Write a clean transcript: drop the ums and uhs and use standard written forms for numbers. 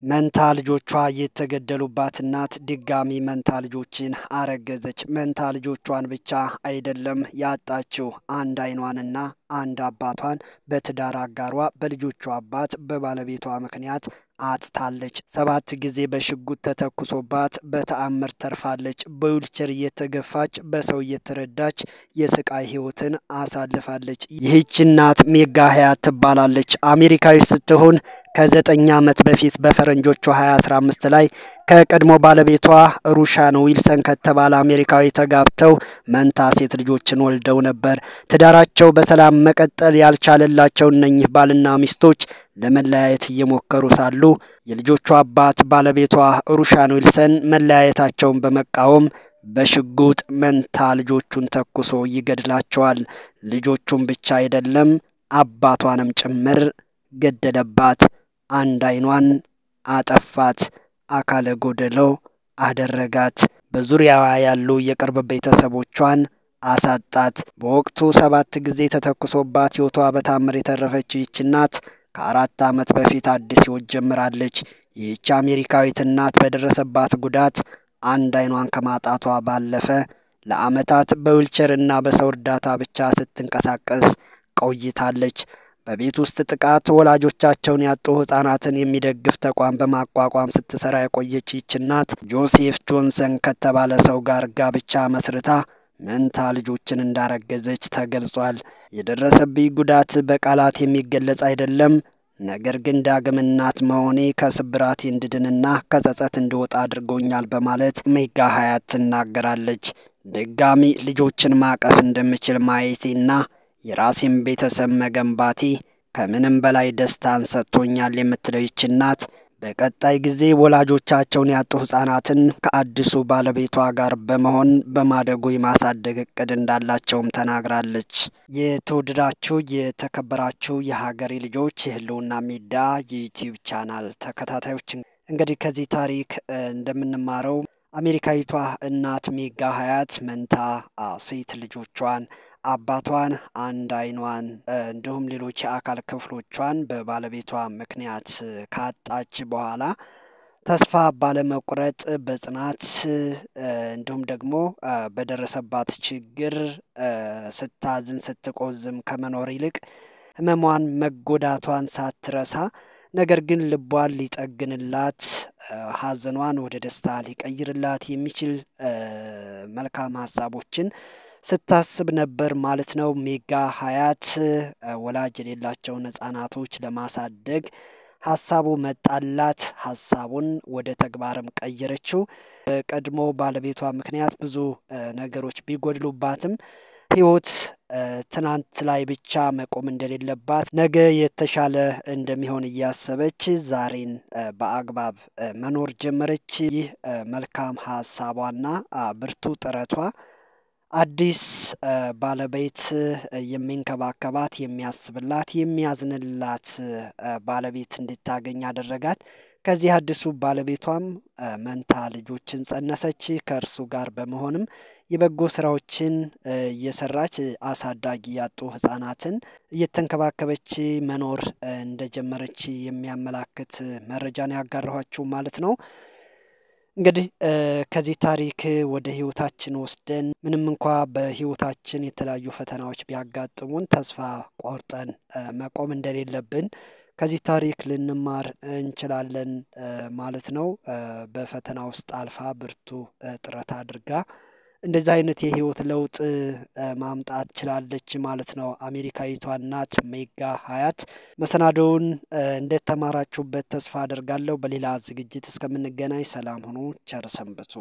መንታ ልጆቿ የተገደሉባት እናት ድጋሚ መንታ ልጆችን አረገዘች። መንታ ልጆቿን ብቻ አይደለም ያጣችው አንድ አይኗንና አንድ አባቷን በትዳር አጋሯ በልጆቿ አባት በባለቤቷ ምክንያት አጥታለች። 7 ጊዜ በሽጉጥ ተተኩሶባት በተአምር ተርፋለች። በዊልቸር እየተገፋች በሰው እየተረዳች የስቃይ ህይወትን አሳልፋለች። ይህች እናት ሜጋ ሀያት ትባላለች። አሜሪካዊ ስትሆን ከ9 ዓመት በፊት በፈረንጆቹ 2015 ላይ ከቀድሞ ባለቤቷ ሩሻን ዊልሰን ከተባለ አሜሪካዊ ተጋብተው መንታ ሴት ልጆችን ወልደው ነበር። ትዳራቸው በሰላም መቀጠል ያልቻለላቸው እነኚህ ባልና ሚስቶች ለመለያየት እየሞከሩ ሳሉ የልጆቹ አባት ባለቤቷ ሩሻን ዊልሰን መለያየታቸውን በመቃወም በሽጉጥ መንታ ልጆቹን ተኩሶ ይገድላቸዋል። ልጆቹን ብቻ አይደለም አባቷንም ጭምር ገደለባት። አንድ አይኗን አጠፋት፣ አካለ ጎደሎ አደረጋት። በዙሪያዋ ያሉ የቅርብ ቤተሰቦቿን አሳጣት። በወቅቱ 7 ጊዜ ተተኩሶባት ህይወቷ በታምር የተረፈችው ይህች እናት ከ4 ዓመት በፊት አዲስ ህይወት ጀምራለች። ይህች አሜሪካዊት እናት በደረሰባት ጉዳት አንድ አይኗን ከማጣቷ ባለፈ ለዓመታት በዊልቸር እና በሰው እርዳታ ብቻ ስትንቀሳቀስ ቆይታለች። በቤት ውስጥ ጥቃት ወላጆቻቸውን ያጡ ህፃናትን የሚደግፍ ተቋም በማቋቋም ስትሰራ የቆየች ይህች እናት ጆሴፍ ጆንሰን ከተባለ ሰው ጋር ጋብቻ መስርታ መንታ ልጆችን እንዳረገዘች ተገልጿል። የደረሰብኝ ጉዳት በቃላት የሚገለጽ አይደለም፣ ነገር ግን ዳግም እናት መሆኔ ከስብራቴ እንድድንና ከጸጸት እንድወጣ አድርጎኛል በማለት ሜጋ ሀያት ትናገራለች። ድጋሚ ልጆችን ማቀፍ እንደምችል ማየቴና የራሴን ቤተሰብ መገንባቴ ከምንም በላይ ደስታን ሰጥቶኛል የምትለው ይህች እናት በቀጣይ ጊዜ ወላጆቻቸውን ያጡ ህፃናትን ከአዲሱ ባለቤቷ ጋር በመሆን በማደጎ የማሳደግ እቅድ እንዳላቸውም ተናግራለች። የተወደዳችሁ የተከበራችሁ የሀገሬ ልጆች የህልውና ሚዲያ የዩቲዩብ ቻናል ተከታታዮች እንግዲህ ከዚህ ታሪክ እንደምንማረው አሜሪካዊቷ እናት ሜጋ ሀያት መንታ ሴት ልጆቿን አባቷን አንድ አይኗን እንዲሁም ሌሎች የአካል ክፍሎቿን በባለቤቷ ምክንያት ካጣች በኋላ ተስፋ ባለመቁረጥ በጽናት እንዲሁም ደግሞ በደረሰባት ችግር ስታዝን ስትቆዝም ከመኖር ይልቅ ህመሟን መጎዳቷን ሳትረሳ ነገር ግን ልቧን ሊጠግንላት ሀዘኗን ወደ ደስታ ሊቀይርላት የሚችል መልካም ሀሳቦችን ስታስብ ነበር ማለት ነው። ሜጋ ሀያት ወላጅ የሌላቸውን ህፃናቶች ለማሳደግ ሀሳቡ መጣላት። ሀሳቡን ወደ ተግባርም ቀየረችው። ቀድሞ ባለቤቷ ምክንያት ብዙ ነገሮች ቢጎድሉባትም ህይወት ትናንት ላይ ብቻ መቆም እንደሌለባት ነገ የተሻለ እንደሚሆን እያሰበች ዛሬን በአግባብ መኖር ጀመረች። ይህ መልካም ሀሳቧና ብርቱ ጥረቷ አዲስ ባለቤት የሚንከባከባት የሚያስብላት የሚያዝንላት ባለቤት እንድታገኝ አደረጋት። ከዚህ አዲሱ ባለቤቷም መንታ ልጆችን ጸነሰች። ከእርሱ ጋር በመሆንም የበጎ ስራዎችን እየሰራች አሳዳጊ ያጡ ህፃናትን እየተንከባከበች መኖር እንደጀመረች የሚያመላክት መረጃን ያጋራኋችሁ ማለት ነው። እንግዲህ ከዚህ ታሪክ ወደ ህይወታችን ወስደን ምንም እንኳን በህይወታችን የተለያዩ ፈተናዎች ቢያጋጥሙን ተስፋ ቆርጠን መቆም እንደሌለብን ከዚህ ታሪክ ልንማር እንችላለን ማለት ነው። በፈተና ውስጥ አልፋ ብርቱ ጥረት አድርጋ እንደዚህ አይነት የህይወት ለውጥ ማምጣት ችላለች ማለት ነው አሜሪካዊቷ እናት ሜጋ ሀያት። መሰናዶውን እንደተማራችሁበት ተስፋ አደርጋለሁ። በሌላ ዝግጅት እስከምንገናኝ ሰላም ሁኑ፣ ቸር ሰንብቱ።